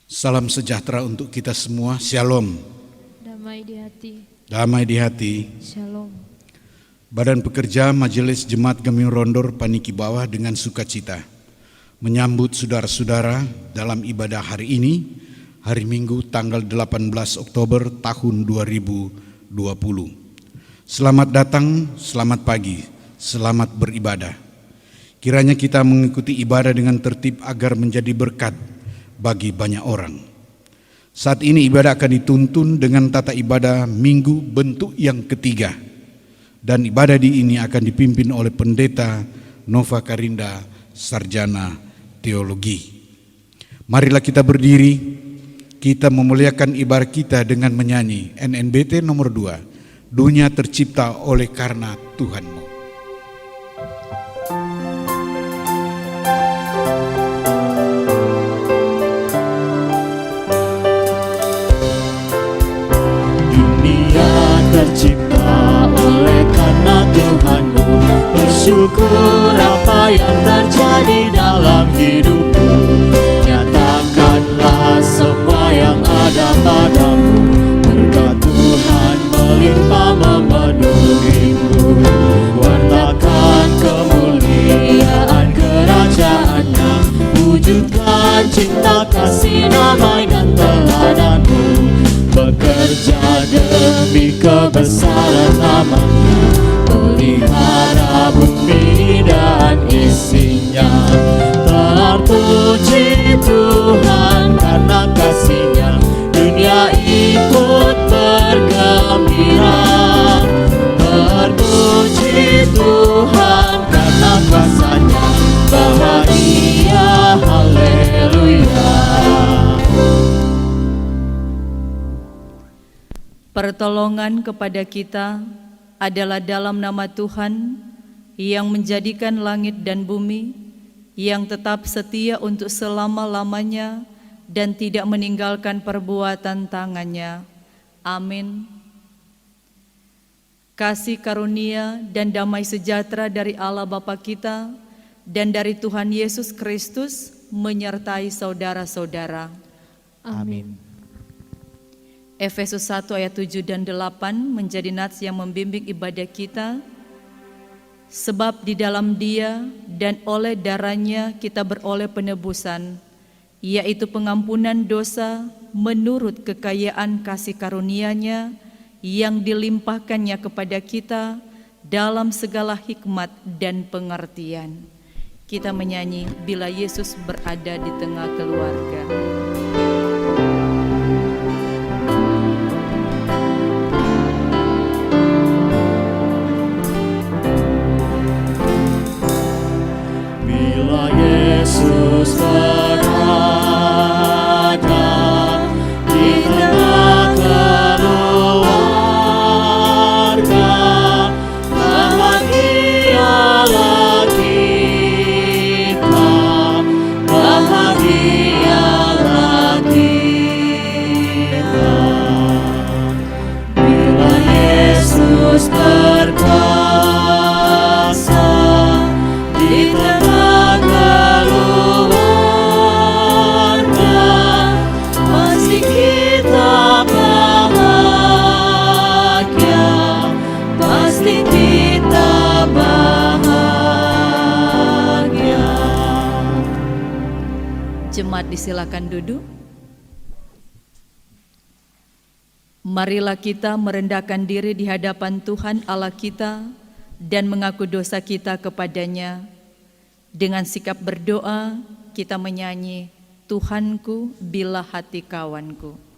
Salam sejahtera untuk kita semua. Shalom. Damai di hati. Damai di hati. Shalom. Badan Pekerja Majelis Jemaat Gemiung Rondor Paniki Bawah dengan sukacita menyambut saudara-saudara dalam ibadah hari ini, hari Minggu tanggal 18 Oktober tahun 2020. Selamat datang, selamat pagi, selamat beribadah. Kiranya kita mengikuti ibadah dengan tertib agar menjadi berkat bagi banyak orang. Saat ini ibadah akan dituntun dengan tata ibadah minggu bentuk yang ketiga, dan ibadah di ini akan dipimpin oleh Pendeta Nova Karinda, Sarjana Teologi. Marilah kita berdiri, kita memuliakan ibadah kita dengan menyanyi NNBT nomor 2, Dunia tercipta oleh karena Tuhanmu. Tercipta oleh karena Tuhanmu, bersyukur apa yang terjadi dalam hidupmu. Nyatakanlah semua yang ada padamu, berkat Tuhan melimpah memenuhimu. Wartakan kemuliaan kerajaannya, wujudkan cinta kasih damai dan teladanmu. Bekerja demi kebesaran nama-Nya, pelihara bumi dan isinya. Terpuji Tuhan karena kasih-Nya, dunia ikut bergembira. Terpuji Tuhan karena kuasa-Nya, bahagia, haleluya. Pertolongan kepada kita adalah dalam nama Tuhan yang menjadikan langit dan bumi, yang tetap setia untuk selama-lamanya dan tidak meninggalkan perbuatan tangannya. Amin. Kasih karunia dan damai sejahtera dari Allah Bapa kita dan dari Tuhan Yesus Kristus menyertai saudara-saudara. Amin. Efesus 1 ayat 7 dan 8 menjadi nats yang membimbing ibadah kita. Sebab di dalam Dia dan oleh darah-Nya kita beroleh penebusan, yaitu pengampunan dosa menurut kekayaan kasih karunia-Nya yang dilimpahkannya kepada kita dalam segala hikmat dan pengertian. Kita menyanyi Bila Yesus Berada di Tengah Keluarga. Yesus berada di tengah keluarga, bahagialah kita, bahagialah kita. Bila Yesus berkuasa di tengah Jemaat disilakan duduk. Marilah kita merendahkan diri di hadapan Tuhan Allah kita dan mengaku dosa kita kepada-Nya. Dengan sikap berdoa kita menyanyi Tuhanku bila hati kawanku.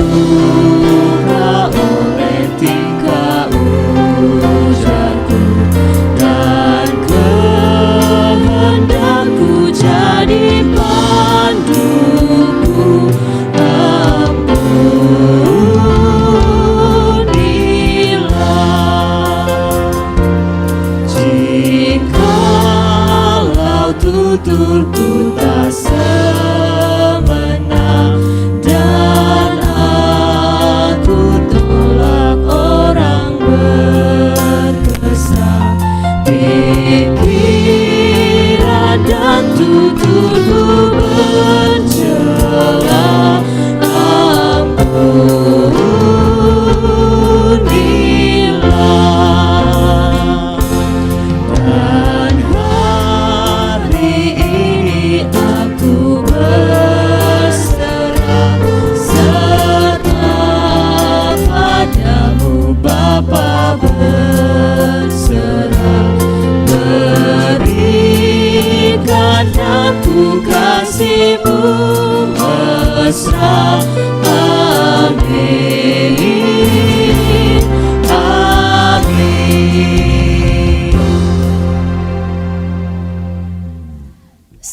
Terluka oleh tingkahmu,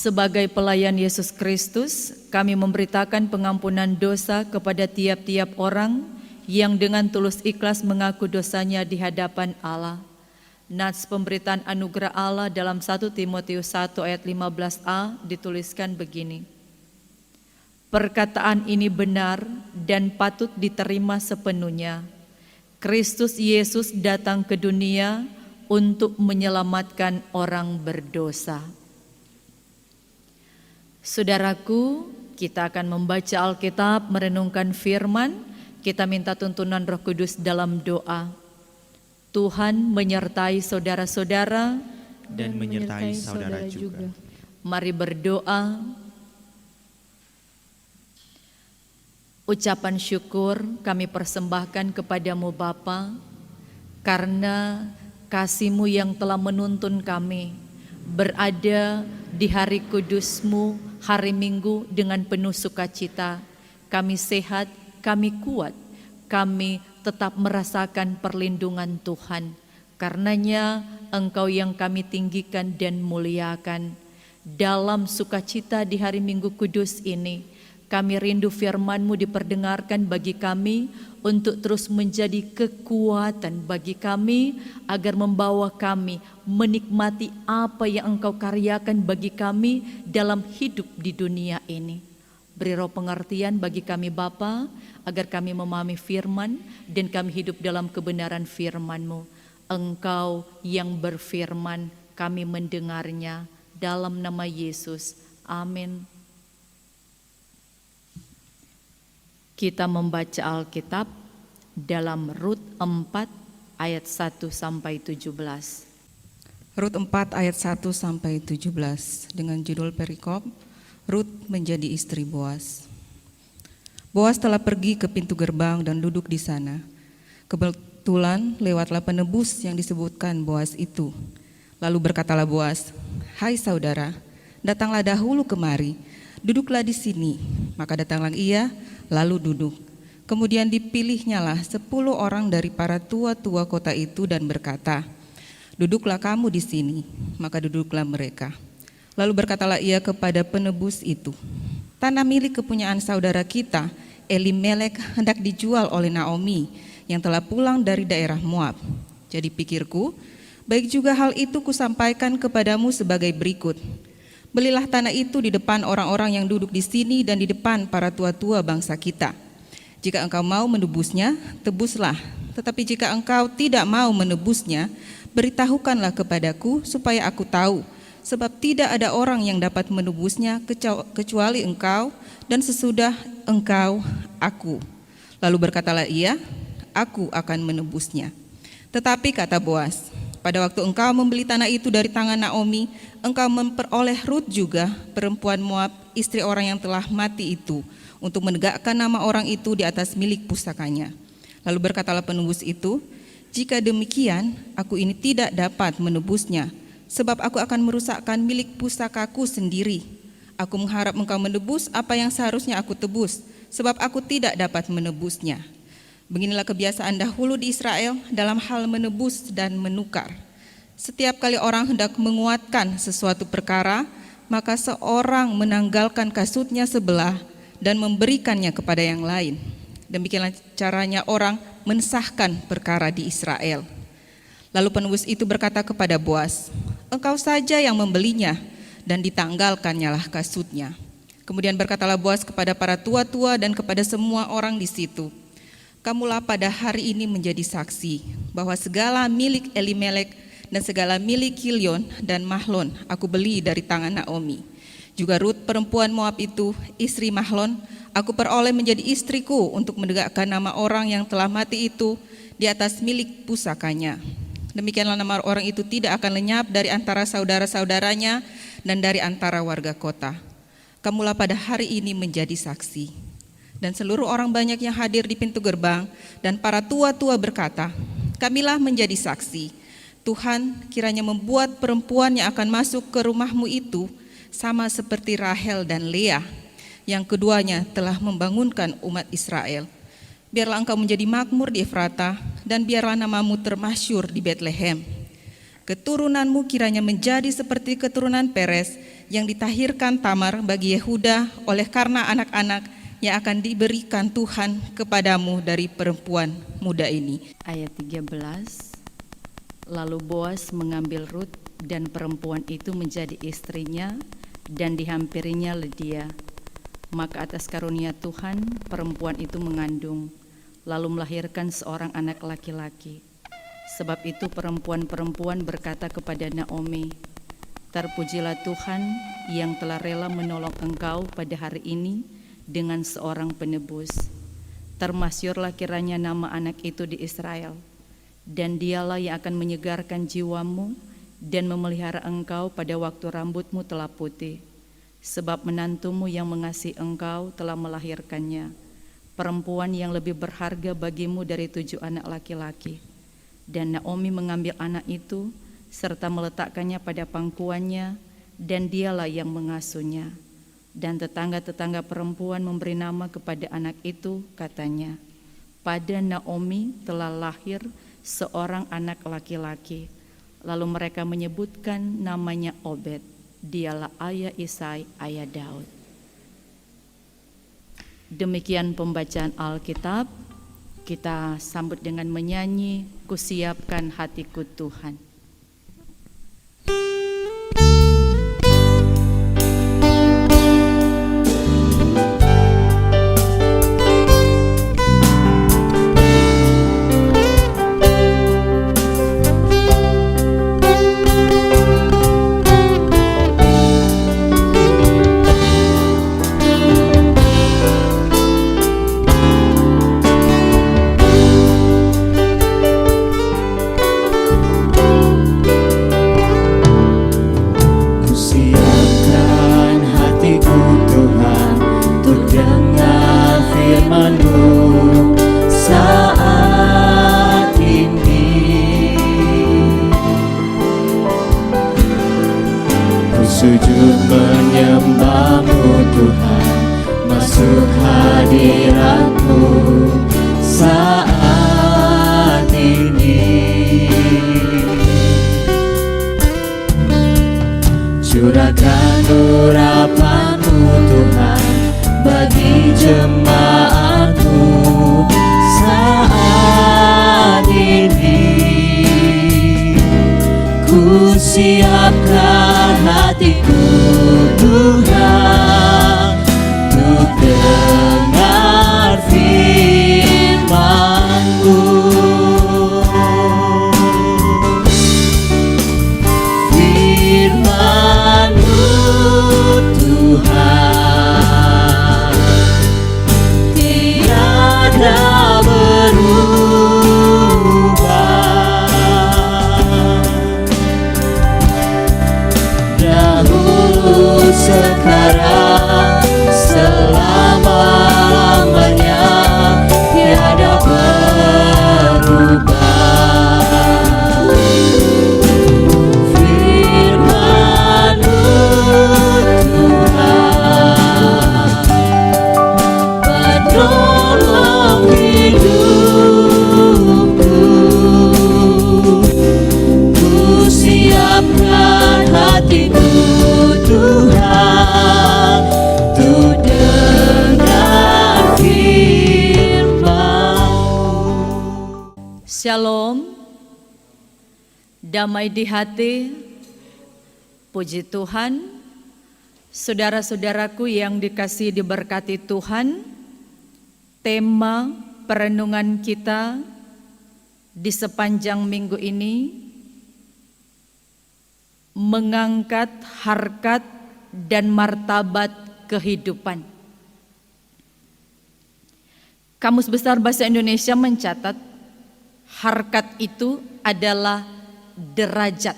Sebagai pelayan Yesus Kristus, kami memberitakan pengampunan dosa kepada tiap-tiap orang yang dengan tulus ikhlas mengaku dosanya di hadapan Allah. Nats pemberitaan anugerah Allah dalam 1 Timotius 1 ayat 15a dituliskan begini. Perkataan ini benar dan patut diterima sepenuhnya. Kristus Yesus datang ke dunia untuk menyelamatkan orang berdosa. Saudaraku, kita akan membaca Alkitab, merenungkan firman, kita minta tuntunan Roh Kudus dalam doa. Tuhan menyertai saudara-saudara dan menyertai saudara juga. Mari berdoa. Ucapan syukur kami persembahkan kepadamu Bapa, karena kasih-Mu yang telah menuntun kami berada di hari kudus-Mu, hari Minggu dengan penuh sukacita. Kami sehat, kami kuat, kami tetap merasakan perlindungan Tuhan. Karenanya Engkau yang kami tinggikan dan muliakan. Dalam sukacita di hari Minggu Kudus ini, kami rindu firman-Mu diperdengarkan bagi kami untuk terus menjadi kekuatan bagi kami agar membawa kami menikmati apa yang Engkau karyakan bagi kami dalam hidup di dunia ini. Beri roh pengertian bagi kami Bapa agar kami memahami firman dan kami hidup dalam kebenaran firman-Mu. Engkau yang berfirman, kami mendengarnya dalam nama Yesus. Amin. Kita membaca Alkitab dalam Rut 4 ayat 1 sampai 17. Rut 4 ayat 1 sampai 17 dengan judul perikop Rut menjadi istri Boas. Boas telah pergi ke pintu gerbang dan duduk di sana. Kebetulan lewatlah penebus yang disebutkan Boas itu. Lalu berkatalah Boas, "Hai saudara, datanglah dahulu kemari, duduklah di sini." Maka datanglah ia, lalu duduk. Kemudian dipilihnyalah 10 orang dari para tua-tua kota itu dan berkata, "Duduklah kamu di sini." Maka duduklah mereka. Lalu berkatalah ia kepada penebus itu, "Tanah milik kepunyaan saudara kita, Elimelek, hendak dijual oleh Naomi yang telah pulang dari daerah Moab. Jadi pikirku, baik juga hal itu kusampaikan kepadamu sebagai berikut. Belilah tanah itu di depan orang-orang yang duduk di sini dan di depan para tua-tua bangsa kita. Jika engkau mau menebusnya, tebuslah. Tetapi jika engkau tidak mau menebusnya, beritahukanlah kepadaku supaya aku tahu. Sebab tidak ada orang yang dapat menebusnya kecuali engkau dan sesudah engkau aku." Lalu berkatalah ia, "Aku akan menebusnya." Tetapi kata Boas, "Pada waktu engkau membeli tanah itu dari tangan Naomi, engkau memperoleh Rut juga, perempuan Moab, istri orang yang telah mati itu, untuk menegakkan nama orang itu di atas milik pusakanya." Lalu berkatalah penebus itu, "Jika demikian, aku ini tidak dapat menebusnya, sebab aku akan merusakkan milik pusakaku sendiri. Aku mengharap engkau menebus apa yang seharusnya aku tebus, sebab aku tidak dapat menebusnya." Beginilah kebiasaan dahulu di Israel dalam hal menebus dan menukar. Setiap kali orang hendak menguatkan sesuatu perkara, maka seorang menanggalkan kasutnya sebelah dan memberikannya kepada yang lain. Demikianlah caranya orang mensahkan perkara di Israel. Lalu penebus itu berkata kepada Boas, "Engkau saja yang membelinya," dan ditanggalkannyalah kasutnya. Kemudian berkatalah Boas kepada para tua-tua dan kepada semua orang di situ, "Kamulah pada hari ini menjadi saksi bahwa segala milik Elimelek dan segala milik Kilion dan Mahlon aku beli dari tangan Naomi. Juga Rut perempuan Moab itu, istri Mahlon, aku peroleh menjadi istriku untuk menegakkan nama orang yang telah mati itu di atas milik pusakanya. Demikianlah nama orang itu tidak akan lenyap dari antara saudara-saudaranya dan dari antara warga kota. Kamulah pada hari ini menjadi saksi." Dan seluruh orang banyak yang hadir di pintu gerbang dan para tua-tua berkata, "Kamilah menjadi saksi. Tuhan kiranya membuat perempuan yang akan masuk ke rumahmu itu sama seperti Rahel dan Lea, yang keduanya telah membangunkan umat Israel. Biarlah engkau menjadi makmur di Efrata, dan biarlah namamu termasyur di Betlehem. Keturunanmu kiranya menjadi seperti keturunan Peres, yang ditahirkan Tamar bagi Yehuda oleh karena anak-anak yang akan diberikan Tuhan kepadamu dari perempuan muda ini. Ayat 13. Lalu Boas mengambil Rut dan perempuan itu menjadi istrinya dan dihampirinya Ledia. Maka atas karunia Tuhan perempuan itu mengandung, lalu melahirkan seorang anak laki-laki. Sebab itu perempuan-perempuan berkata kepada Naomi, "Terpujilah Tuhan yang telah rela menolong engkau pada hari ini dengan seorang penebus. Termasyurlah kiranya nama anak itu di Israel, dan dialah yang akan menyegarkan jiwamu dan memelihara engkau pada waktu rambutmu telah putih. Sebab menantumu yang mengasihi engkau telah melahirkannya, perempuan yang lebih berharga bagimu dari 7 anak laki-laki." Dan Naomi mengambil anak itu serta meletakkannya pada pangkuannya, dan dialah yang mengasuhnya. Dan tetangga-tetangga perempuan memberi nama kepada anak itu, katanya, "Pada Naomi telah lahir seorang anak laki-laki." Lalu mereka menyebutkan namanya Obed. Dialah ayah Isai, ayah Daud. Demikian pembacaan Alkitab. Kita sambut dengan menyanyi, "Kusiapkan hatiku Tuhan." Sujud menyembahmu Tuhan, masuk hadiratmu saat ini. Curahkan urapanmu Tuhan bagi jemaatmu saat ini. Ku siapkan hatiku Tuhan untuk dengar firman-Mu. Firman-Mu Tuhan tiada berubah. Dahulu, sekarang, selama-lamanya tiada berubah. Firman-Mu Tuhan penolong hidupku. Ku siapkan hatiku Tuhan untuk dengar firman-Mu. Shalom, damai di hati, puji Tuhan. Saudara-saudaraku yang dikasihi diberkati Tuhan, tema perenungan kita di sepanjang minggu ini mengangkat harkat dan martabat kehidupan. Kamus Besar Bahasa Indonesia mencatat harkat itu adalah derajat.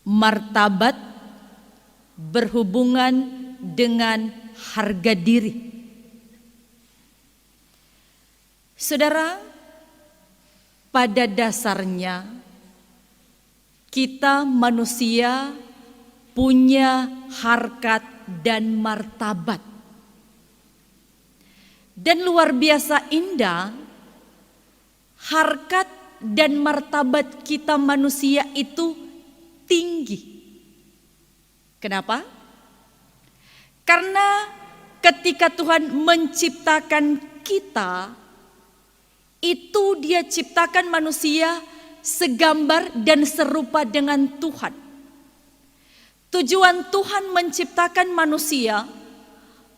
Martabat berhubungan dengan harga diri. Saudara, pada dasarnya kita manusia punya harkat dan martabat. Dan luar biasa indah, harkat dan martabat kita manusia itu tinggi. Kenapa? Karena ketika Tuhan menciptakan kita, itu Dia ciptakan manusia segambar dan serupa dengan Tuhan. Tujuan Tuhan menciptakan manusia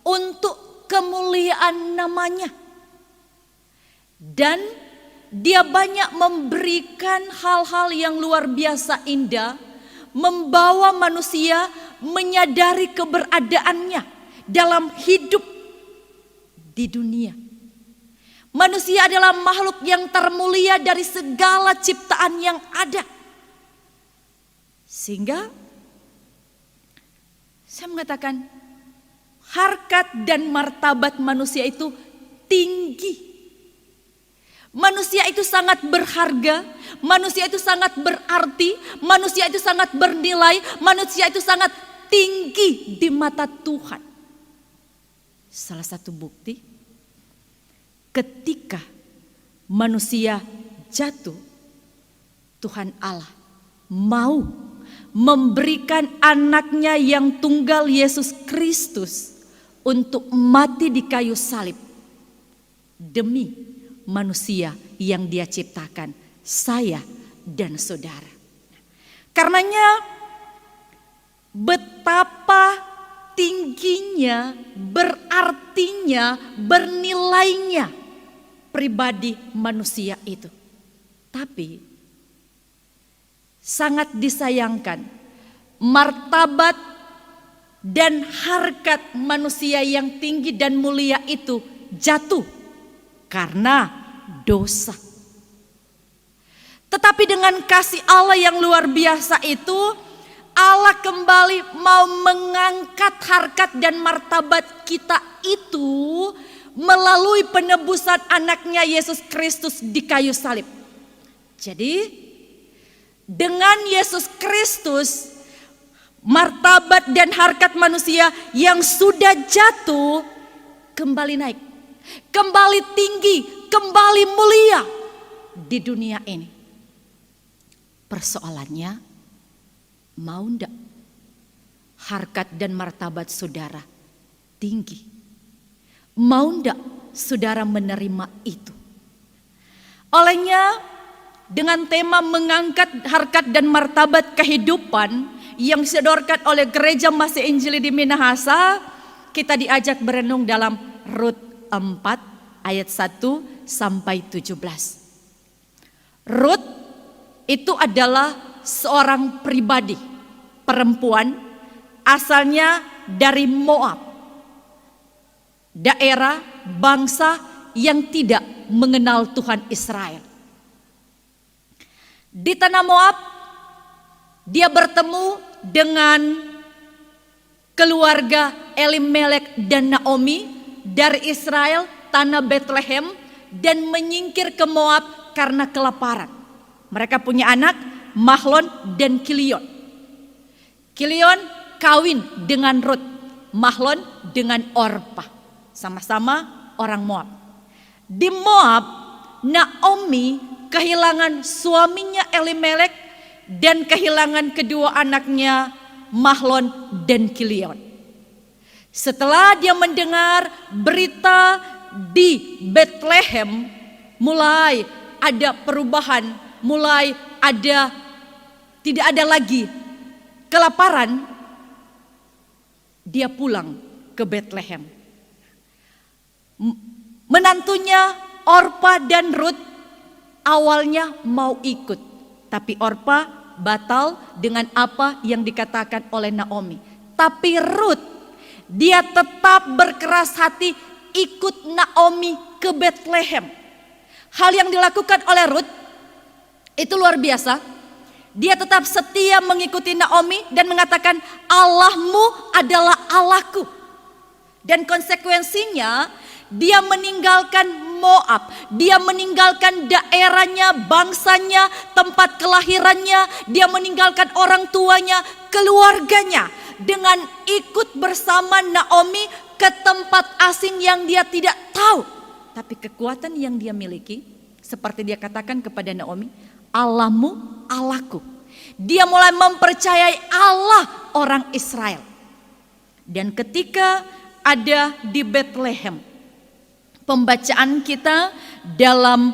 untuk kemuliaan namanya. Dan Dia banyak memberikan hal-hal yang luar biasa indah, membawa manusia menyadari keberadaannya dalam hidup di dunia. Manusia adalah makhluk yang termulia dari segala ciptaan yang ada. Sehingga saya mengatakan harkat dan martabat manusia itu tinggi. Manusia itu sangat berharga, manusia itu sangat berarti, manusia itu sangat bernilai, manusia itu sangat tinggi di mata Tuhan. Salah satu bukti, ketika manusia jatuh, Tuhan Allah mau memberikan anaknya yang tunggal Yesus Kristus untuk mati di kayu salib demi manusia yang Dia ciptakan, saya dan saudara. Karenanya betapa tingginya, berartinya, bernilainya pribadi manusia itu. Tapi sangat disayangkan, martabat dan harkat manusia yang tinggi dan mulia itu jatuh karena dosa. Tetapi dengan kasih Allah yang luar biasa itu, Allah kembali mau mengangkat harkat dan martabat kita itu melalui penebusan anaknya Yesus Kristus di kayu salib. Jadi dengan Yesus Kristus, martabat dan harkat manusia yang sudah jatuh kembali naik, kembali tinggi, kembali mulia di dunia ini. Persoalannya, mau ndak harkat dan martabat saudara tinggi? Mau ndak saudara menerima itu? Olehnya, dengan tema mengangkat harkat dan martabat kehidupan yang disodorkan oleh Gereja Masih Injili di Minahasa, kita diajak berenung dalam Rut 4 ayat 1 sampai 17. Rut itu adalah seorang pribadi perempuan asalnya dari Moab, daerah bangsa yang tidak mengenal Tuhan Israel. Di tanah Moab dia bertemu dengan keluarga Elimelek dan Naomi dari Israel, tanah Bethlehem, dan menyingkir ke Moab karena kelaparan. Mereka punya anak Mahlon dan Kilion. Kilion kawin dengan Rut, Mahlon dengan Orpa, sama-sama orang Moab. Di Moab, Naomi kehilangan suaminya Elimelek dan kehilangan kedua anaknya Mahlon dan Kilion. Setelah dia mendengar berita di Bethlehem, mulai ada perubahan, mulai ada, tidak ada lagi kelaparan, dia pulang ke Bethlehem. Menantunya Orpa dan Rut awalnya mau ikut, tapi Orpa batal dengan apa yang dikatakan oleh Naomi. Tapi Rut, dia tetap berkeras hati ikut Naomi ke Bethlehem. Hal yang dilakukan oleh Rut itu luar biasa. Dia tetap setia mengikuti Naomi dan mengatakan, Allahmu adalah Allahku. Dan konsekuensinya dia meninggalkan Moab, dia meninggalkan daerahnya, bangsanya, tempat kelahirannya, dia meninggalkan orang tuanya, keluarganya, dengan ikut bersama Naomi ke tempat asing yang dia tidak tahu. Tapi kekuatan yang dia miliki, seperti dia katakan kepada Naomi, Allahmu Allahku. Dia mulai mempercayai Allah orang Israel. Dan ketika ada di Bethlehem, pembacaan kita dalam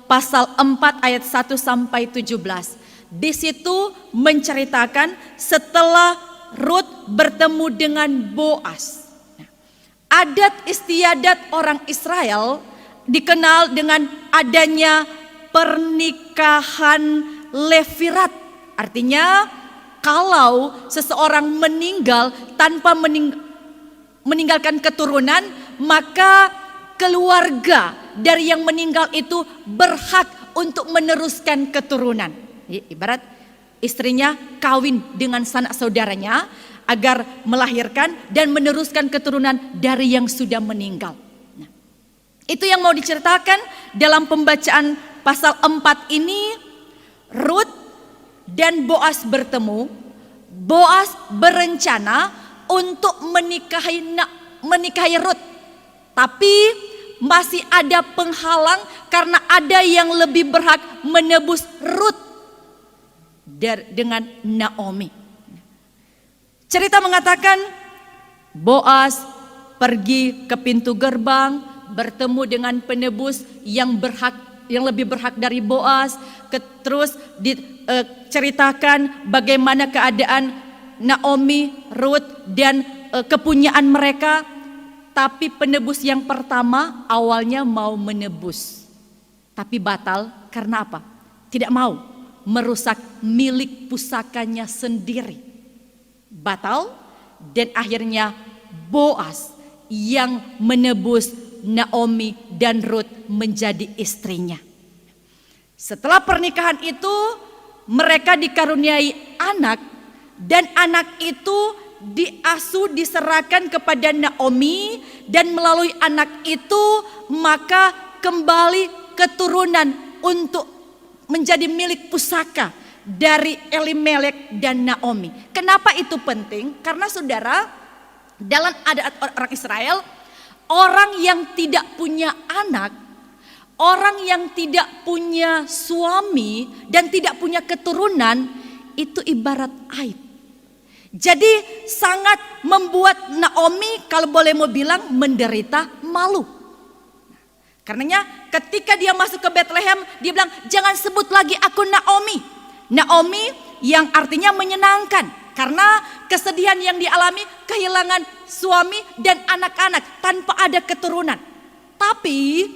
pasal 4 ayat 1 sampai 17. Di situ menceritakan setelah Rut bertemu dengan Boas. Adat istiadat orang Israel dikenal dengan adanya pernikahan levirat. Artinya kalau seseorang meninggal tanpa meninggalkan keturunan, maka keluarga dari yang meninggal itu berhak untuk meneruskan keturunan. Ibarat istrinya kawin dengan sanak saudaranya agar melahirkan dan meneruskan keturunan dari yang sudah meninggal. Nah, itu yang mau diceritakan dalam pembacaan pasal 4 ini. Rut dan Boas bertemu. Boas berencana untuk menikahi Rut. Tapi masih ada penghalang karena ada yang lebih berhak menebus Rut dengan Naomi. Cerita mengatakan Boas pergi ke pintu gerbang, bertemu dengan penebus yang lebih berhak dari Boas. Terus diceritakan bagaimana keadaan Naomi, Rut dan kepunyaan mereka. Tapi penebus yang pertama awalnya mau menebus, tapi batal karena apa? Tidak mau merusak milik pusakanya sendiri. Batal, dan akhirnya Boas yang menebus Naomi dan Rut menjadi istrinya. Setelah pernikahan itu mereka dikaruniai anak, dan anak itu diasuh, diserahkan kepada Naomi, dan melalui anak itu maka kembali keturunan untuk menjadi milik pusaka dari Elimelek dan Naomi. Kenapa itu penting? Karena saudara, dalam adat orang Israel, orang yang tidak punya anak, orang yang tidak punya suami dan tidak punya keturunan, itu ibarat aib. Jadi sangat membuat Naomi, kalau boleh mau bilang, menderita malu. Karenanya ketika dia masuk ke Bethlehem, dia bilang, jangan sebut lagi aku Naomi. Naomi yang artinya menyenangkan, karena kesedihan yang dialami, kehilangan suami dan anak-anak tanpa ada keturunan. Tapi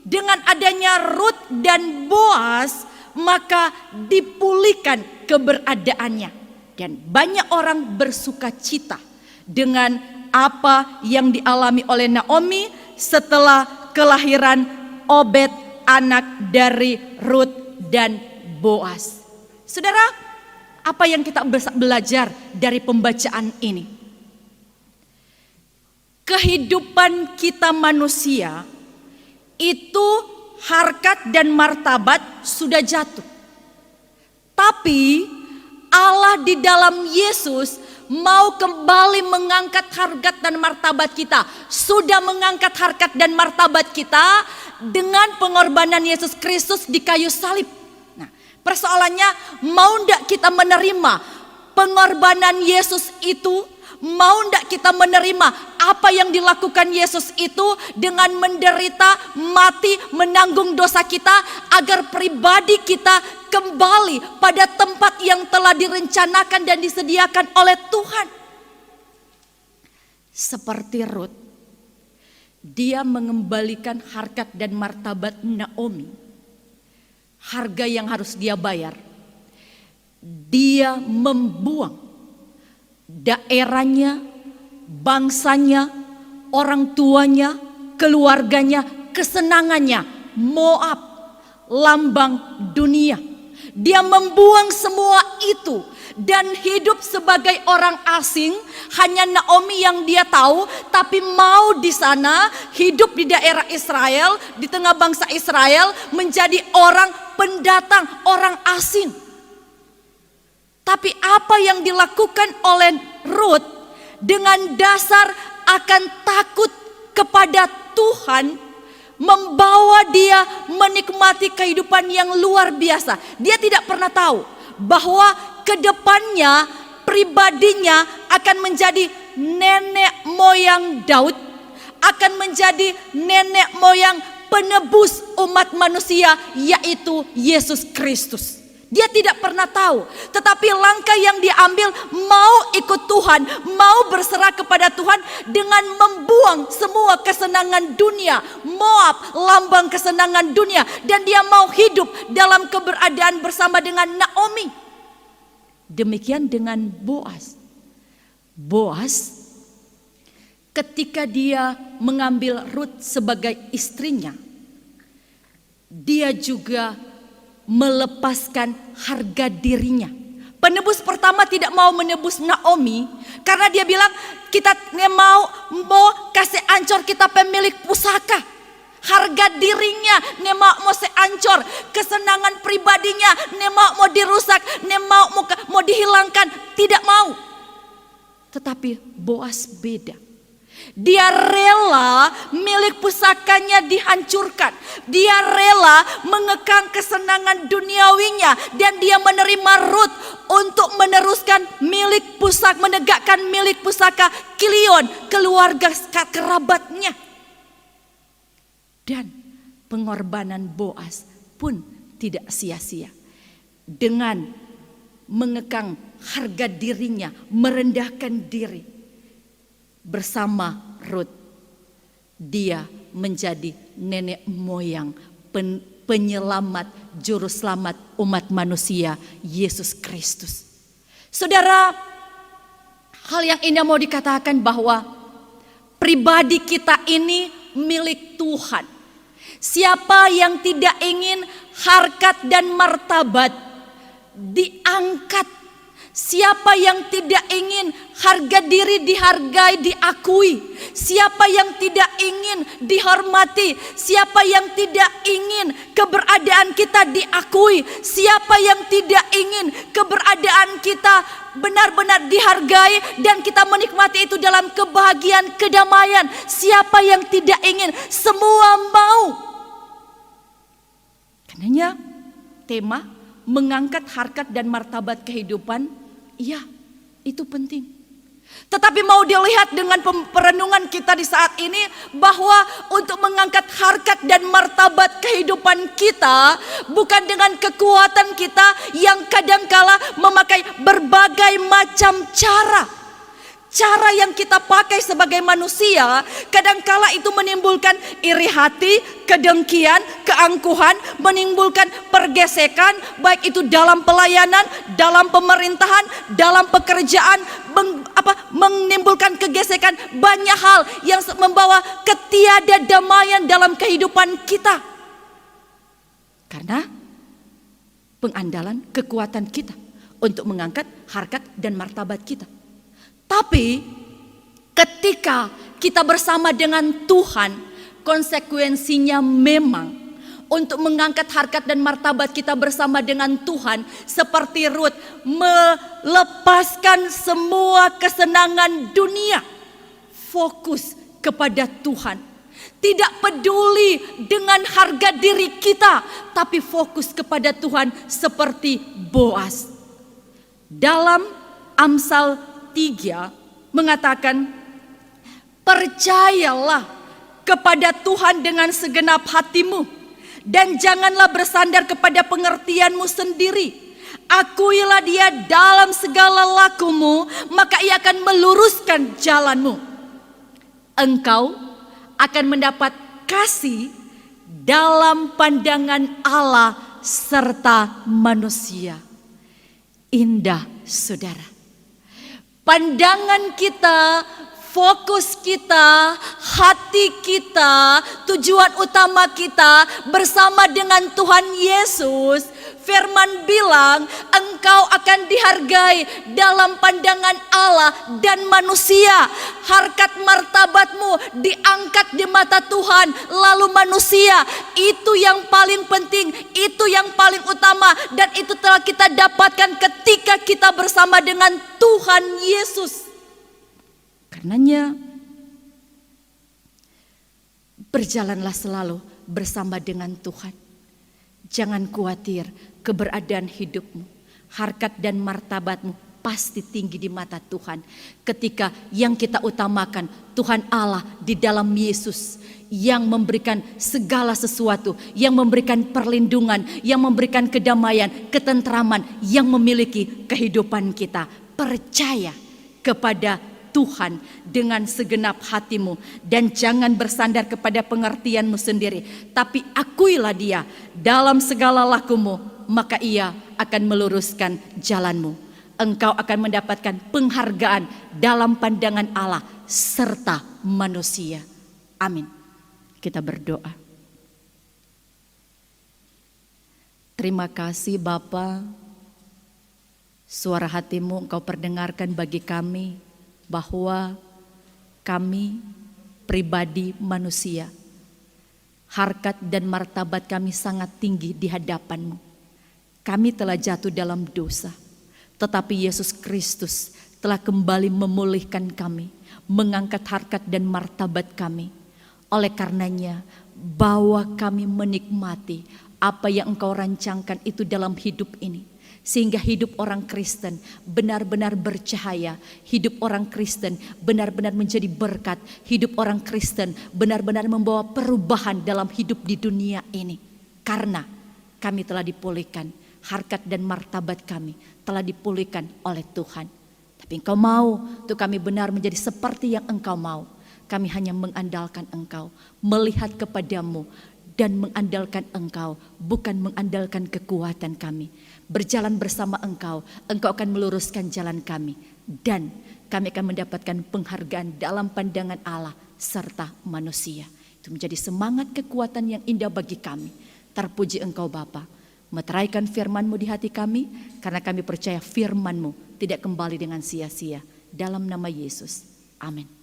dengan adanya Rut dan Boas, maka dipulihkan keberadaannya. Dan banyak orang bersuka cita dengan apa yang dialami oleh Naomi setelah kelahiran Obed, anak dari Rut dan Boas. Saudara, apa yang kita belajar dari pembacaan ini? Kehidupan kita manusia itu harkat dan martabat sudah jatuh. Tapi Allah di dalam Yesus mau kembali mengangkat harkat dan martabat kita. Sudah mengangkat harkat dan martabat kita dengan pengorbanan Yesus Kristus di kayu salib. Nah, persoalannya, mau ndak kita menerima pengorbanan Yesus itu? Mau ndak kita menerima apa yang dilakukan Yesus itu dengan menderita, mati, menanggung dosa kita, agar pribadi kita kembali pada tempat yang telah direncanakan dan disediakan oleh Tuhan. Seperti Rut, dia mengembalikan harkat dan martabat Naomi. Harga yang harus dia bayar, dia membuang daerahnya, bangsanya, orang tuanya, keluarganya, kesenangannya, Moab, lambang dunia. Dia membuang semua itu dan hidup sebagai orang asing. Hanya Naomi yang dia tahu, tapi mau di sana hidup di daerah Israel, di tengah bangsa Israel, menjadi orang pendatang, orang asing. Tapi apa yang dilakukan oleh Rut dengan dasar akan takut kepada Tuhan, membawa dia menikmati kehidupan yang luar biasa. Dia tidak pernah tahu bahwa kedepannya pribadinya akan menjadi nenek moyang Daud, akan menjadi nenek moyang penebus umat manusia, yaitu Yesus Kristus. Dia tidak pernah tahu, tetapi langkah yang diambil mau ikut Tuhan, mau berserah kepada Tuhan dengan membuang semua kesenangan dunia. Moab, lambang kesenangan dunia, dan dia mau hidup dalam keberadaan bersama dengan Naomi. Demikian dengan Boas. Boas ketika dia mengambil Rut sebagai istrinya, dia juga melepaskan harga dirinya. Penebus pertama tidak mau menebus Naomi karena dia bilang, kita mau kasih ancor kita pemilik pusaka. Harga dirinya mau ancor, kesenangan pribadinya mau dirusak, mau dihilangkan, tidak mau. Tetapi Boas beda. Dia rela milik pusakanya dihancurkan. Dia rela mengekang kesenangan duniawinya, dan dia menerima Rut untuk meneruskan milik pusaka, menegakkan milik pusaka Kilion, keluarga kerabatnya. Dan pengorbanan Boas pun tidak sia-sia. Dengan mengekang harga dirinya, merendahkan diri, bersama Rut, dia menjadi nenek moyang penyelamat, juru selamat umat manusia, Yesus Kristus. Saudara, hal yang indah mau dikatakan bahwa pribadi kita ini milik Tuhan. Siapa yang tidak ingin harkat dan martabat diangkat, siapa yang tidak ingin harga diri dihargai, diakui, siapa yang tidak ingin dihormati, siapa yang tidak ingin keberadaan kita diakui, siapa yang tidak ingin keberadaan kita benar-benar dihargai dan kita menikmati itu dalam kebahagiaan, kedamaian, siapa yang tidak ingin, semua mau. Karenanya tema mengangkat harkat dan martabat kehidupan, iya, itu penting. Tetapi mau dilihat dengan perenungan kita di saat ini bahwa untuk mengangkat harkat dan martabat kehidupan kita bukan dengan kekuatan kita yang kadangkala memakai berbagai macam cara. Cara yang kita pakai sebagai manusia kadangkala itu menimbulkan iri hati, kedengkian, keangkuhan, menimbulkan pergesekan, baik itu dalam pelayanan, dalam pemerintahan, dalam pekerjaan, menimbulkan kegesekan, banyak hal yang membawa ketiadadamaian dalam kehidupan kita. Karena pengandalan kekuatan kita untuk mengangkat harkat dan martabat kita. Tapi ketika kita bersama dengan Tuhan, konsekuensinya memang untuk mengangkat harkat dan martabat kita bersama dengan Tuhan, seperti Rut melepaskan semua kesenangan dunia, fokus kepada Tuhan. Tidak peduli dengan harga diri kita, tapi fokus kepada Tuhan seperti Boas. Dalam Amsal 3 mengatakan, percayalah kepada Tuhan dengan segenap hatimu dan janganlah bersandar kepada pengertianmu sendiri. Akuilah dia dalam segala lakumu, maka ia akan meluruskan jalanmu. Engkau akan mendapat kasih dalam pandangan Allah serta manusia. Indah, saudara. Pandangan kita, fokus kita, hati kita, tujuan utama kita bersama dengan Tuhan Yesus. Firman bilang, engkau akan dihargai dalam pandangan Allah dan manusia. Harkat martabatmu diangkat di mata Tuhan, lalu manusia. Itu yang paling penting, itu yang paling utama, dan itu telah kita dapatkan ketika kita bersama dengan Tuhan Yesus. Karenanya, berjalanlah selalu bersama dengan Tuhan. Jangan khawatir keberadaan hidupmu. harkat dan martabatmu pasti tinggi di mata Tuhan. Ketika yang kita utamakan Tuhan Allah di dalam Yesus, yang memberikan segala sesuatu, yang memberikan perlindungan, yang memberikan kedamaian, ketentraman, yang memiliki kehidupan kita. Percaya kepada Tuhan dengan segenap hatimu dan jangan bersandar kepada pengertianmu sendiri, tapi akuilah Dia dalam segala lakumu, maka Ia akan meluruskan jalanmu. Engkau akan mendapatkan penghargaan dalam pandangan Allah serta manusia. Amin. Kita berdoa. Terima kasih Bapa, suara hatimu Engkau perdengarkan bagi kami bahwa kami pribadi manusia, harkat dan martabat kami sangat tinggi di hadapan-Mu. Kami telah jatuh dalam dosa, tetapi Yesus Kristus telah kembali memulihkan kami, mengangkat harkat dan martabat kami. Oleh karenanya, bawa kami menikmati apa yang Engkau rancangkan itu dalam hidup ini. Sehingga hidup orang Kristen benar-benar bercahaya. Hidup orang Kristen benar-benar menjadi berkat. Hidup orang Kristen benar-benar membawa perubahan dalam hidup di dunia ini. Karena kami telah dipulihkan, harkat dan martabat kami telah dipulihkan oleh Tuhan. Tapi Engkau mau untuk kami benar menjadi seperti yang Engkau mau. Kami hanya mengandalkan Engkau, melihat kepadamu dan mengandalkan Engkau, bukan mengandalkan kekuatan kami. Berjalan bersama Engkau, Engkau akan meluruskan jalan kami. Dan kami akan mendapatkan penghargaan dalam pandangan Allah serta manusia. Itu menjadi semangat kekuatan yang indah bagi kami. Terpuji Engkau Bapa, meteraikan firman-Mu di hati kami, karena kami percaya firman-Mu tidak kembali dengan sia-sia. Dalam nama Yesus, amin.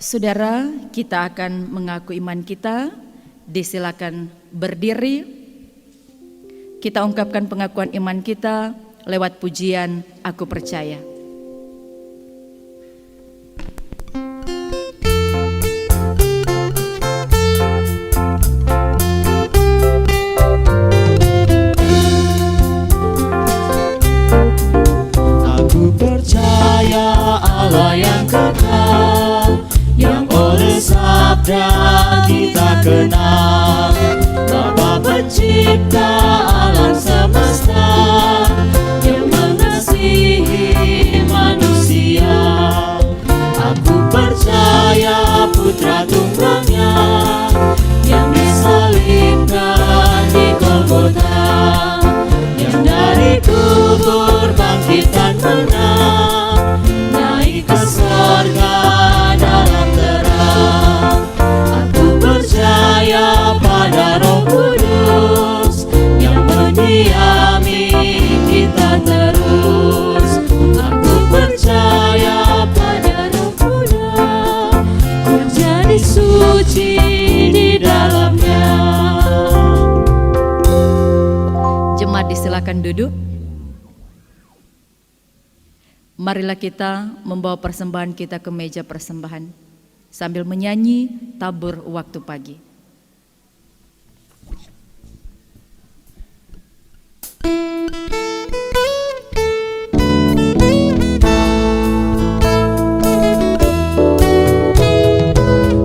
Saudara, kita akan mengaku iman kita. Disilakan berdiri. Kita ungkapkan pengakuan iman kita lewat pujian Aku Percaya. Aku percaya Allah yang kekal, yang oleh sabda kita kenal, Bapa pencipta alam semesta, yang mengasihi manusia. Aku percaya Putra Tunggalnya, yang disalibkan di Golgota, yang dari kubur bangkit dan menang, naik ke surga dalam terang. Aku percaya pada Roh Kudus yang mendiami kita terus. Aku percaya pada Roh Kudus yang jadi suci di dalamnya. Jemaat disilakan duduk. Marilah kita membawa persembahan kita ke meja persembahan sambil menyanyi tabur waktu pagi.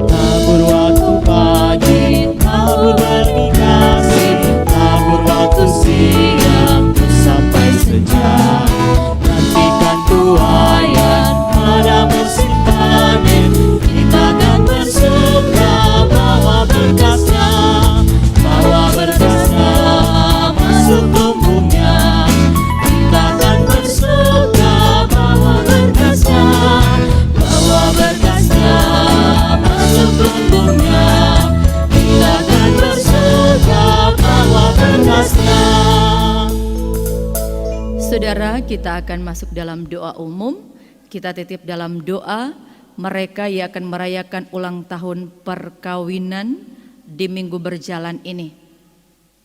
Tabur waktu pagi, tabur benih kasih, tabur waktu siang sampai senja. Nantikan tuaian pada musim panen, kita akan bersuka bawa berkasnya, bawa berkasnya masuk lumbungnya. Kita akan bersuka bawa berkasnya, bawa berkasnya masuk lumbungnya. Kita akan bersuka bawa berkasnya. Saudara, kita akan masuk dalam doa umum. Kita titip dalam doa mereka yang akan merayakan ulang tahun perkawinan di minggu berjalan ini.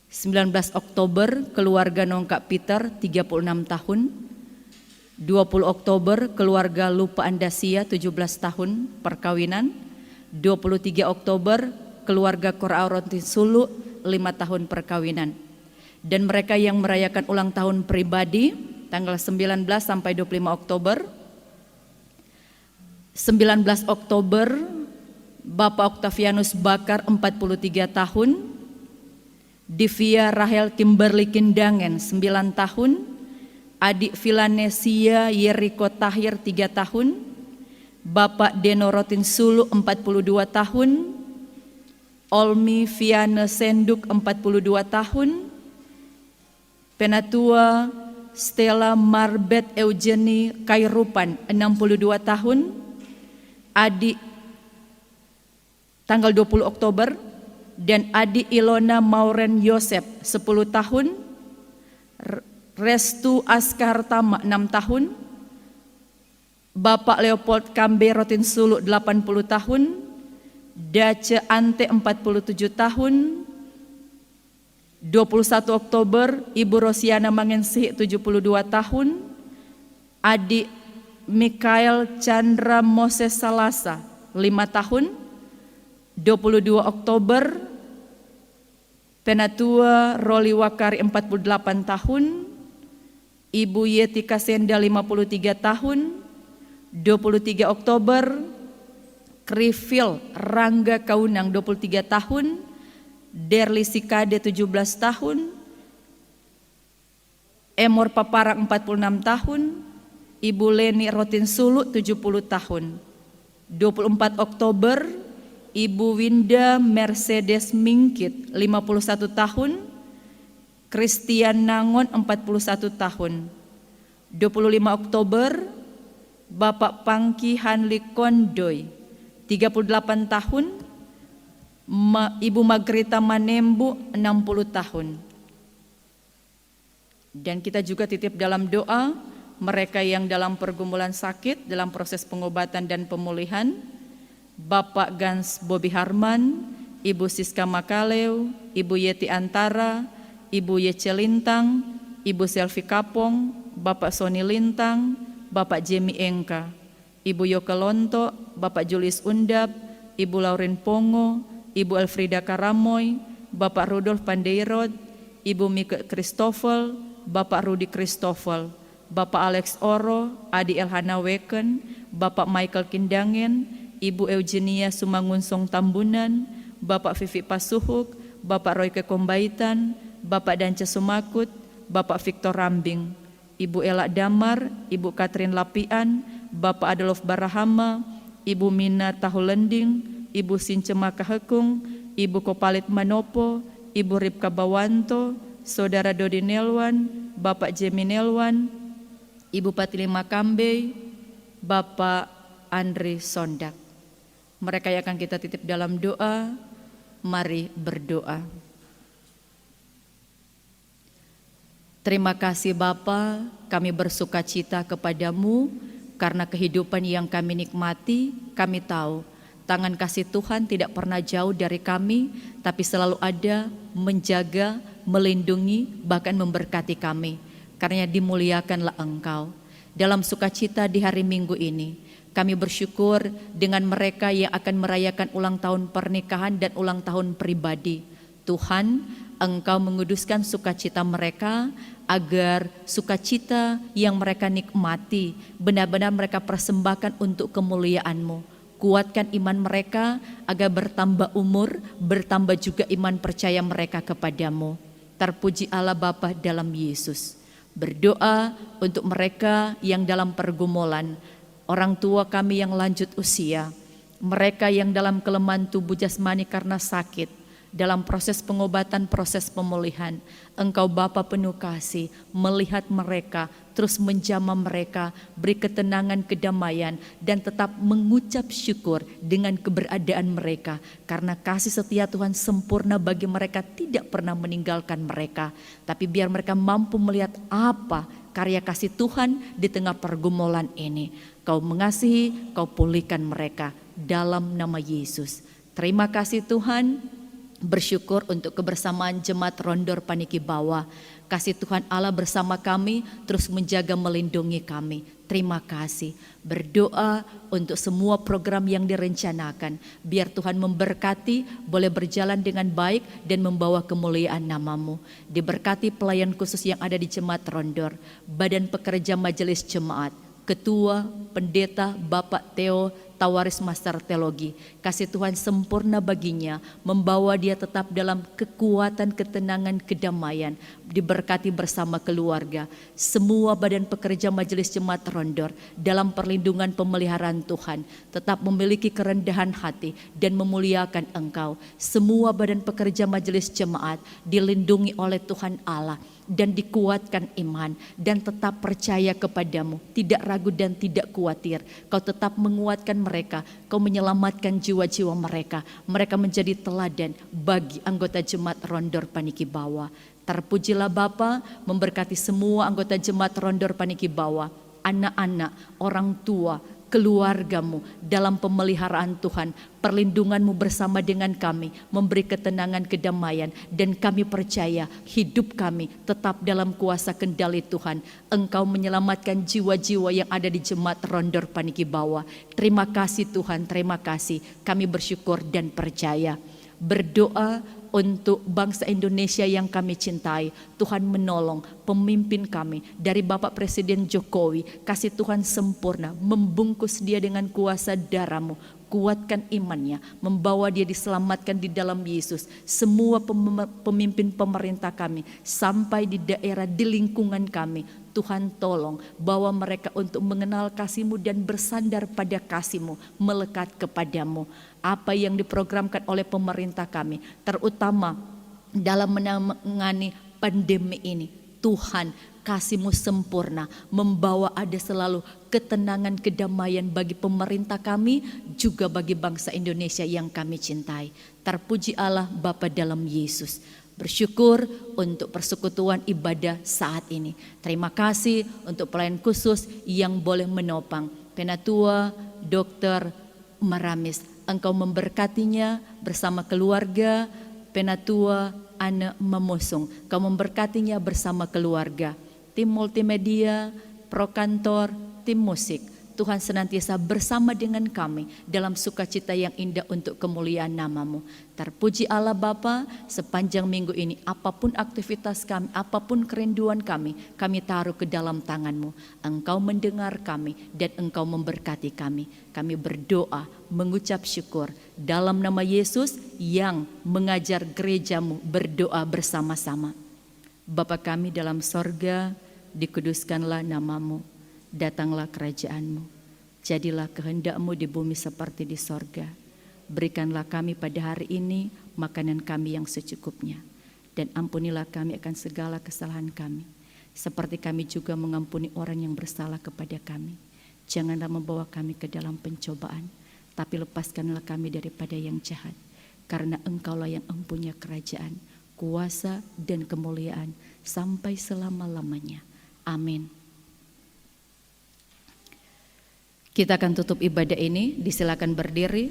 19 Oktober keluarga Nongkak Peter 36 tahun. 20 Oktober keluarga Lupa Andasia 17 tahun perkawinan. 23 Oktober keluarga Kora Rotin Sulu 5 tahun perkawinan. Dan mereka yang merayakan ulang tahun pribadi tanggal 19 sampai 25 Oktober. 19 Oktober Bapak Octavianus Bakar 43 tahun, Divia Rahel Kimberly Kindangen 9 tahun, Adik Vilanesia Yeriko Tahir 3 tahun, Bapak Deno Rotin Sulu 42 tahun, Olmi Viana Senduk 42 tahun, Penatua Stella Marbet Eugeni Kairupan 62 tahun, Adik tanggal 20 Oktober, dan Adik Ilona Mauren Yosep 10 tahun, Restu Askartama 6 tahun, Bapak Leopold Kambe Rotin Sulu 80 tahun, Dace Ante 47 tahun, 21 Oktober Ibu Rosiana Mangensi 72 tahun, Adik Mikael Chandra Moses Salasa 5 tahun, 22 Oktober Penatua Roli Wakari 48 tahun, Ibu Yeti Kasenda 53 tahun, 23 Oktober Krifil Rangga Kaunang 23 tahun, Derli Sikade 17 tahun, Emor Paparang 46 tahun, Ibu Leni Rotin Sulu 70 tahun. 24 Oktober Ibu Winda Mercedes Mingkit 51 tahun, Christian Nangon 41 tahun. 25 Oktober Bapak Pangki Hanli Kondoy 38 tahun, Ibu Magrita Manembu 60 tahun. Dan kita juga titip dalam doa mereka yang dalam pergumulan sakit dalam proses pengobatan dan pemulihan, Bapak Gans Bobi Harman, Ibu Siska Makaleu, Ibu Yeti Antara, Ibu Yece Lintang, Ibu Selvi Kapong, Bapak Soni Lintang, Bapak Jemi Engka, Ibu Yoke Lonto, Bapak Julius Undap, Ibu Lauren Pongo, Ibu Elfrida Karamoy, Bapak Rudolf Pandeirod, Ibu Mike Christoffel, Bapak Rudi Christoffel, Bapak Alex Oro, Adi Elhana Weken, Bapak Michael Kindangen, Ibu Eugenia Sumangunsong Tambunan, Bapak Vivi Pasuhuk, Bapak Royke Kombaitan, Bapak Danca Sumakut, Bapak Victor Rambing, Ibu Ela Damar, Ibu Katrin Lapian, Bapak Adolf Barahama, Ibu Mina Tahulending, Ibu Since Makahekung, Ibu Kopalit Manopo, Ibu Ripka Bawanto, Saudara Dodi Nelwan, Bapak Jemi Nelwan, Ibu Patili Makambe, Bapak Andri Sondak. Mereka yang akan kita titip dalam doa, mari berdoa. Terima kasih Bapa, kami bersuka cita kepadamu karena kehidupan yang kami nikmati. Kami tahu tangan kasih Tuhan tidak pernah jauh dari kami, tapi selalu ada menjaga, melindungi, bahkan memberkati kami. Karena dimuliakanlah Engkau. Dalam sukacita di hari Minggu ini, kami bersyukur dengan mereka yang akan merayakan ulang tahun pernikahan dan ulang tahun pribadi. Tuhan, Engkau menguduskan sukacita mereka agar sukacita yang mereka nikmati benar-benar mereka persembahkan untuk kemuliaan-Mu. Kuatkan iman mereka agar bertambah umur, bertambah juga iman percaya mereka kepadamu. Terpuji Allah Bapa dalam Yesus. Berdoa untuk mereka yang dalam pergumulan, orang tua kami yang lanjut usia, mereka yang dalam kelemahan tubuh jasmani karena sakit, dalam proses pengobatan, proses pemulihan. Engkau Bapa penuh kasih, melihat mereka, terus menjamah mereka, beri ketenangan, kedamaian, dan tetap mengucap syukur dengan keberadaan mereka. Karena kasih setia Tuhan sempurna bagi mereka, tidak pernah meninggalkan mereka. Tapi biar mereka mampu melihat apa karya kasih Tuhan di tengah pergumulan ini. Kau mengasihi, Kau pulihkan mereka dalam nama Yesus. Terima kasih Tuhan. bersyukur untuk kebersamaan Jemaat Rondor Paniki Bawah. Kasih Tuhan Allah bersama kami, terus menjaga melindungi kami. Terima kasih. Berdoa untuk semua program yang direncanakan. Biar Tuhan memberkati, boleh berjalan dengan baik dan membawa kemuliaan nama-Mu. Diberkati pelayan khusus yang ada di Jemaat Rondor, badan pekerja majelis jemaat, Ketua, Pendeta, Bapak Theo, Tawaris Master Teologi. Kasih Tuhan sempurna baginya, membawa dia tetap dalam kekuatan, ketenangan, kedamaian. Diberkati bersama keluarga. Semua badan pekerja majelis jemaat Rondor dalam perlindungan pemeliharaan Tuhan. Tetap memiliki kerendahan hati dan memuliakan Engkau. Semua badan pekerja majelis jemaat dilindungi oleh Tuhan Allah dan dikuatkan iman dan tetap percaya kepadamu, tidak ragu dan tidak khawatir. Kau tetap menguatkan mereka, kau menyelamatkan jiwa-jiwa mereka. Mereka menjadi teladan bagi anggota Jemaat Rondor Paniki Bawah. Terpujilah Bapa, memberkati semua anggota Jemaat Rondor Paniki Bawah, anak-anak, orang tua, keluargamu dalam pemeliharaan Tuhan. Perlindunganmu bersama dengan kami, memberi ketenangan, kedamaian, dan kami percaya hidup kami tetap dalam kuasa kendali Tuhan. Engkau menyelamatkan jiwa-jiwa yang ada di Jemaat Rondor Paniki Bawah. Terima kasih Tuhan, terima kasih. Kami bersyukur dan percaya. Berdoa untuk bangsa Indonesia yang kami cintai. Tuhan menolong pemimpin kami dari Bapak Presiden Jokowi. Kasih Tuhan sempurna, membungkus dia dengan kuasa darah-Mu. Kuatkan imannya, membawa dia diselamatkan di dalam Yesus. Semua pemimpin pemerintah kami sampai di daerah, di lingkungan kami, Tuhan tolong bawa mereka untuk mengenal kasih-Mu dan bersandar pada kasih-Mu, melekat kepadamu. Apa yang diprogramkan oleh pemerintah kami, terutama dalam menangani pandemi ini, Tuhan kasih-Mu sempurna, membawa ada selalu ketenangan, kedamaian bagi pemerintah kami, juga bagi bangsa Indonesia yang kami cintai. Terpuji Allah Bapa dalam Yesus. Bersyukur untuk persekutuan ibadah saat ini. Terima kasih untuk pelayan khusus yang boleh menopang. Penatua Dr. Maramis, Engkau memberkatinya bersama keluarga. Penatua Ana Mamosong, Kau memberkatinya bersama keluarga. Tim multimedia, pro kantor, tim musik, Tuhan senantiasa bersama dengan kami dalam sukacita yang indah untuk kemuliaan nama-Mu. Terpuji Allah Bapa, sepanjang minggu ini apapun aktivitas kami, apapun kerinduan kami taruh ke dalam tangan-Mu. Engkau mendengar kami dan Engkau memberkati kami. Kami berdoa, mengucap syukur dalam nama Yesus yang mengajar gereja-Mu berdoa bersama-sama. Bapa kami dalam sorga, dikuduskanlah nama-Mu. Datanglah kerajaan-Mu, jadilah kehendak-Mu di bumi seperti di sorga. Berikanlah kami pada hari ini makanan kami yang secukupnya. Dan ampunilah kami akan segala kesalahan kami, seperti kami juga mengampuni orang yang bersalah kepada kami. Janganlah membawa kami ke dalam pencobaan, tapi lepaskanlah kami daripada yang jahat. Karena Engkaulah yang mempunyai kerajaan, kuasa dan kemuliaan sampai selama-lamanya. Amin. Kita akan tutup ibadah ini, disilakan berdiri.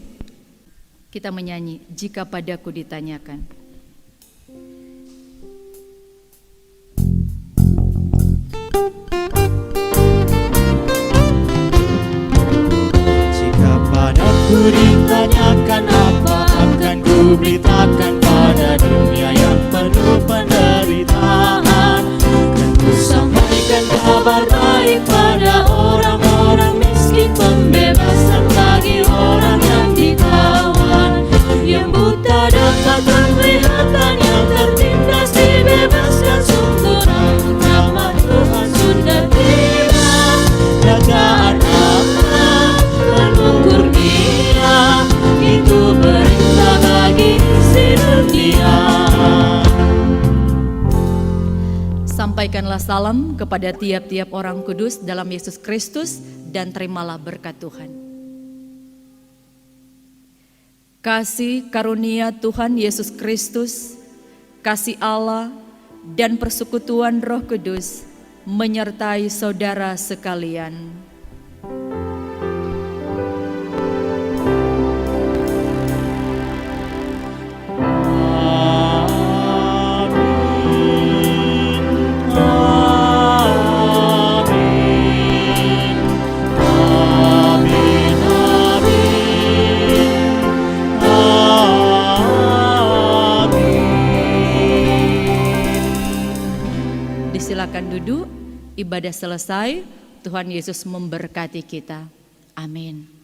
Kita menyanyi, jika padaku ditanyakan. Jika padaku ditanyakan apa akan ku beritakan pada dunia yang penuh penderitaan. Kan ku sampaikan kabar baik pada orang-orang miskin, pembebasan bagi orang yang ditawan, yang buta dapat penglihatan, yang tertindas dibebaskan. Sungguh rahmat Tuhan sudah tiba, ragaan Allah penuh kurnia, itu berita bagi isi dunia. Sampaikanlah salam kepada tiap-tiap orang kudus dalam Yesus Kristus dan terimalah berkat Tuhan. Kasih karunia Tuhan Yesus Kristus, kasih Allah dan persekutuan Roh Kudus menyertai saudara sekalian. silakan duduk. Ibadah selesai. Tuhan Yesus memberkati kita. Amin.